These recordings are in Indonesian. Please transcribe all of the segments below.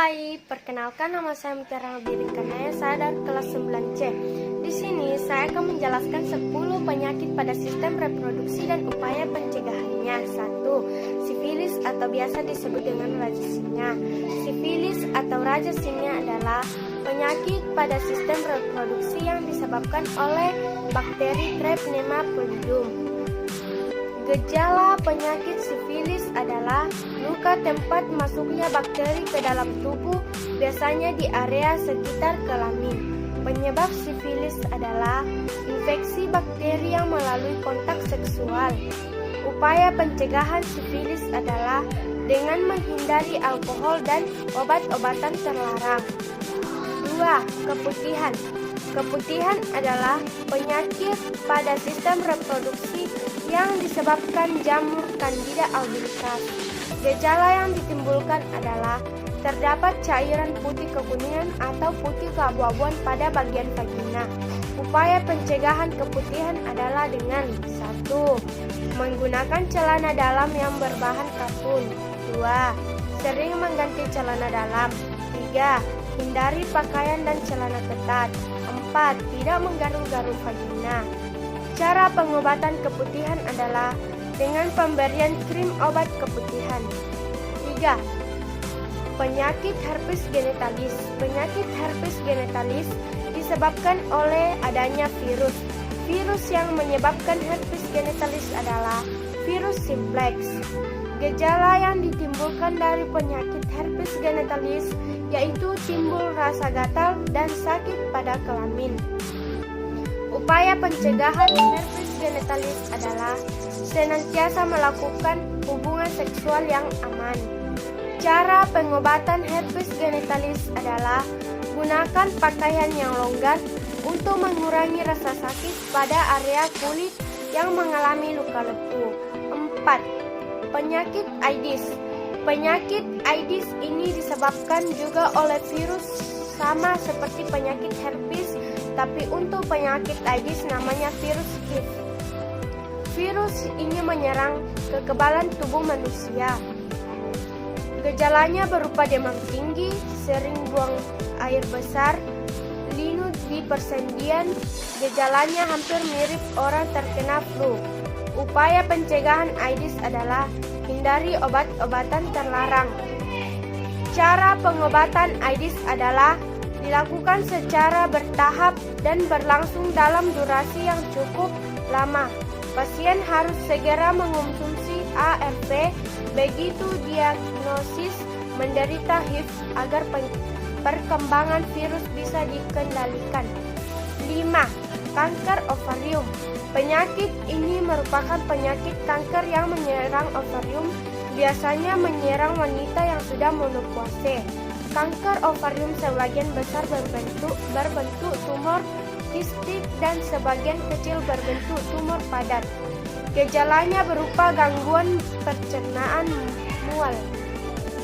Hai, perkenalkan nama saya Mutiara Nabirikanaya, saya dari kelas 9C. Di sini saya akan menjelaskan 10 penyakit pada sistem reproduksi dan upaya pencegahannya. 1. Sifilis atau biasa disebut dengan raja singa. Sifilis atau raja singa adalah penyakit pada sistem reproduksi yang disebabkan oleh bakteri Treponema pallidum. Gejala penyakit sifilis adalah luka tempat masuknya bakteri ke dalam tubuh, biasanya di area sekitar kelamin. Penyebab sifilis adalah infeksi bakteri yang melalui kontak seksual. Upaya pencegahan sifilis adalah dengan menghindari alkohol dan obat-obatan terlarang. 2. Keputihan. Keputihan adalah penyakit pada sistem reproduksi yang disebabkan jamur Candida albicans. Gejala yang ditimbulkan adalah terdapat cairan putih kekuningan atau putih keabu-abuan pada bagian vagina. Upaya pencegahan keputihan adalah dengan 1. Menggunakan celana dalam yang berbahan katun. 2. Sering mengganti celana dalam. 3. Hindari pakaian dan celana ketat. 4. Tidak menggaruk-garuk vagina. Cara pengobatan keputihan adalah dengan pemberian krim obat keputihan. 3. Penyakit herpes genitalis. Penyakit herpes genitalis disebabkan oleh adanya virus. Virus yang menyebabkan herpes genitalis adalah virus simplex. Gejala yang ditimbulkan dari penyakit herpes genitalis yaitu timbul rasa gatal dan sakit pada kelamin. Upaya pencegahan herpes genitalis adalah senantiasa melakukan hubungan seksual yang aman. Cara pengobatan herpes genitalis adalah gunakan pakaian yang longgar untuk mengurangi rasa sakit pada area kulit yang mengalami luka lepuh. 4. Penyakit Aedes. Penyakit Aedes ini disebabkan juga oleh virus sama seperti penyakit herpes, tapi untuk penyakit Aedes namanya virus HIV. Virus ini menyerang kekebalan tubuh manusia. Gejalanya berupa demam tinggi, sering buang air besar, linu di persendian. Gejalanya hampir mirip orang terkena flu. Upaya pencegahan Aedes adalah hindari obat-obatan terlarang. Cara pengobatan Aedes adalah dilakukan secara bertahap dan berlangsung dalam durasi yang cukup lama. Pasien harus segera mengonsumsi ARV begitu diagnosis menderita HIV agar perkembangan virus bisa dikendalikan. 5. Kanker ovarium. Penyakit ini merupakan penyakit kanker yang menyerang ovarium, biasanya menyerang wanita yang sudah menopause. Kanker ovarium sebagian besar berbentuk tumor kistik dan sebagian kecil berbentuk tumor padat. Gejalanya berupa gangguan pencernaan, mual,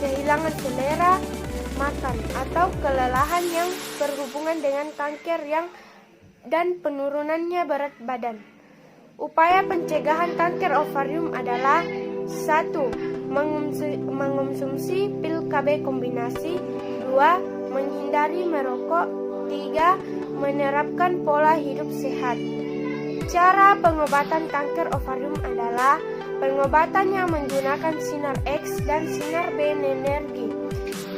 kehilangan selera makan, atau kelelahan yang berhubungan dengan kanker dan penurunannya berat badan. Upaya pencegahan kanker ovarium adalah 1. Mengonsumsi pil KB kombinasi. 2. Menghindari merokok. 3. Menerapkan pola hidup sehat. Cara pengobatan kanker ovarium adalah pengobatan yang menggunakan sinar X dan sinar B-energi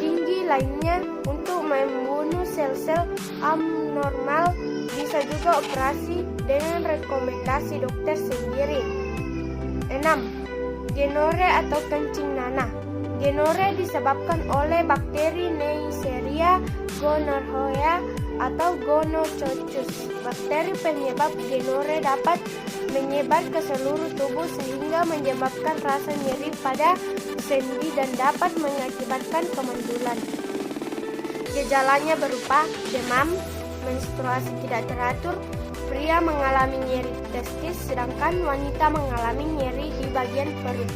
tinggi lainnya untuk membunuh sel-sel abnormal. Bisa juga operasi dengan rekomendasi dokter sendiri. 6. Gonore atau kencing nanah. Gonore disebabkan oleh bakteri Neisseria gonorrhoeae atau gonococcus. Bakteri penyebab gonore dapat menyebar ke seluruh tubuh sehingga menyebabkan rasa nyeri pada sendi dan dapat mengakibatkan kemandulan. Gejalanya berupa demam, menstruasi tidak teratur, pria mengalami nyeri testis, sedangkan wanita mengalami nyeri di bagian perut.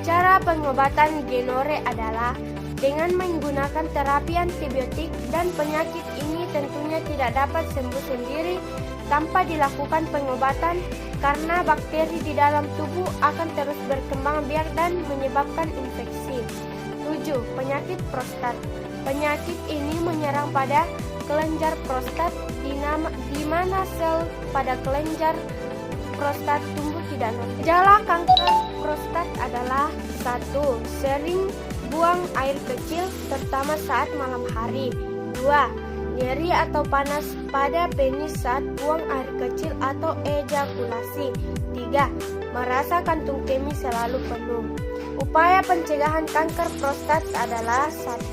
Cara pengobatan gonore adalah dengan menggunakan terapi antibiotik, dan penyakit ini tentunya tidak dapat sembuh sendiri tanpa dilakukan pengobatan karena bakteri di dalam tubuh akan terus berkembang biak dan menyebabkan infeksi. 7. Penyakit prostat. Penyakit ini menyerang pada kelenjar prostat di mana sel pada kelenjar prostat tumbuh tidak normal. Gejala kanker prostat adalah 1. Sering buang air kecil terutama saat malam hari. 2. Nyeri atau panas pada penis saat buang air kecil atau ejakulasi. 3. Merasa kantung kemih selalu penuh. Upaya pencegahan kanker prostat adalah 1.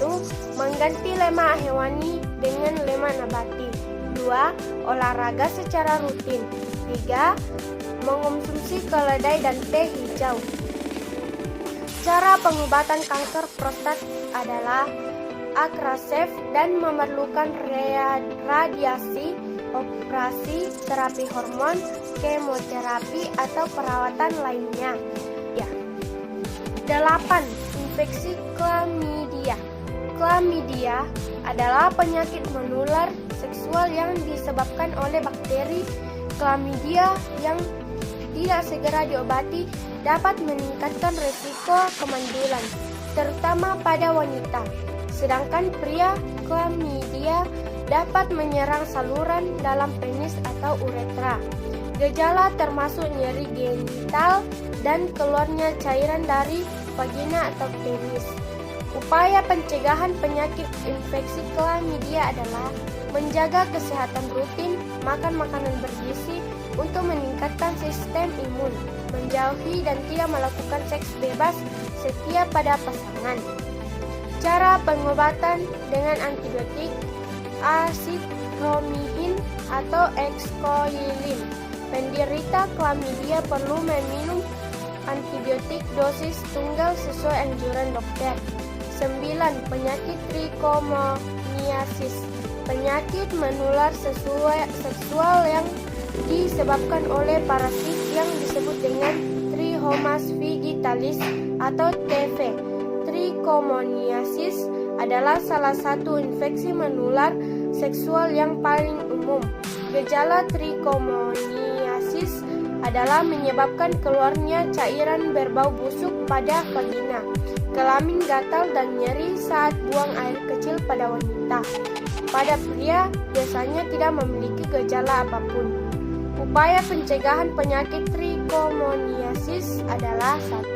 Mengganti lemak hewani dengan lemak nabati. 2. Olahraga secara rutin. 3. Mengonsumsi keledai dan teh hijau. Cara pengobatan kanker prostat adalah agresif dan memerlukan radiasi, operasi, terapi hormon, kemoterapi, atau perawatan lainnya. 8. Infeksi klamidia. Klamidia adalah penyakit menular seksual yang disebabkan oleh bakteri klamidia yang tidak segera diobati dapat meningkatkan risiko kemandulan, terutama pada wanita. Sedangkan pria, klamidia dapat menyerang saluran dalam penis atau uretra. Gejala termasuk nyeri genital dan keluarnya cairan dari vagina atau penis. Upaya pencegahan penyakit infeksi klamidia adalah menjaga kesehatan rutin, makan makanan bergizi untuk meningkatkan sistem imun, menjauhi dan tidak melakukan seks bebas setia pada pasangan. Cara pengobatan dengan antibiotik, azitromisin atau excoilin. Penderita klamidia perlu meminum antibiotik dosis tunggal sesuai anjuran dokter. 9. Penyakit trichomoniasis. Penyakit menular seksual yang disebabkan oleh parasit yang disebut dengan Trichomas vagitalis atau TB. Trichomoniasis adalah salah satu infeksi menular seksual yang paling umum. Gejala trichomoniasis adalah menyebabkan keluarnya cairan berbau busuk pada vagina, kelamin gatal dan nyeri saat buang air kecil pada wanita. Pada pria biasanya tidak memiliki gejala apapun. Upaya pencegahan penyakit trichomoniasis adalah 1.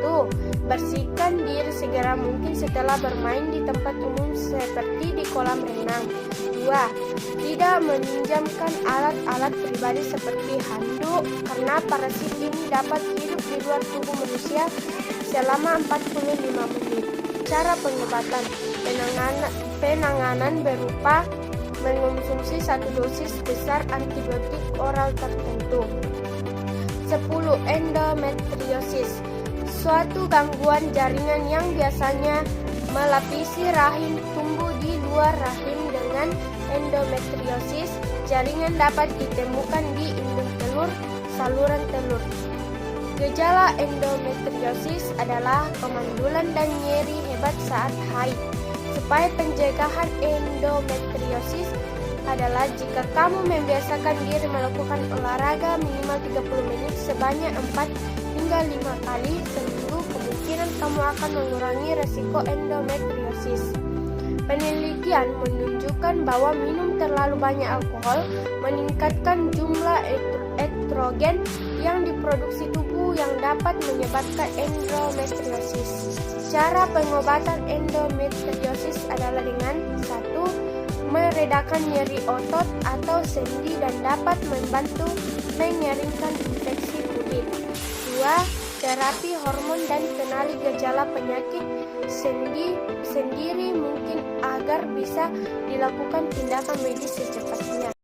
Bersihkan diri segera mungkin setelah bermain di tempat umum seperti di kolam renang. 2. Tidak meminjamkan alat-alat pribadi seperti handuk karena parasit ini dapat hidup di luar tubuh manusia selama 45 menit. Cara pengobatan penanganan berupa mengonsumsi 1 dosis besar antibiotik oral tertentu. 10. Endometriosis. Suatu gangguan jaringan yang biasanya melapisi rahim tumbuh di luar rahim dengan endometriosis. Jaringan dapat ditemukan di indung telur, saluran telur. Gejala endometriosis adalah kemandulan dan nyeri hebat saat haid. Supaya pencegahan endometriosis adalah jika kamu membiasakan diri melakukan olahraga minimal 30 menit sebanyak 4 hingga 5 kali seminggu, kemungkinan kamu akan mengurangi resiko endometriosis. Penelitian menunjukkan bahwa minum terlalu banyak alkohol meningkatkan jumlah estrogen yang diproduksi tubuh yang dapat menyebabkan endometriosis. Cara pengobatan endometriosis adalah dengan 1. Meredakan nyeri otot atau sendi dan dapat membantu mengeringkan infeksi kulit. 2. Terapi hormon dan kenali gejala penyakit sendiri mungkin agar bisa dilakukan tindakan medis secepatnya.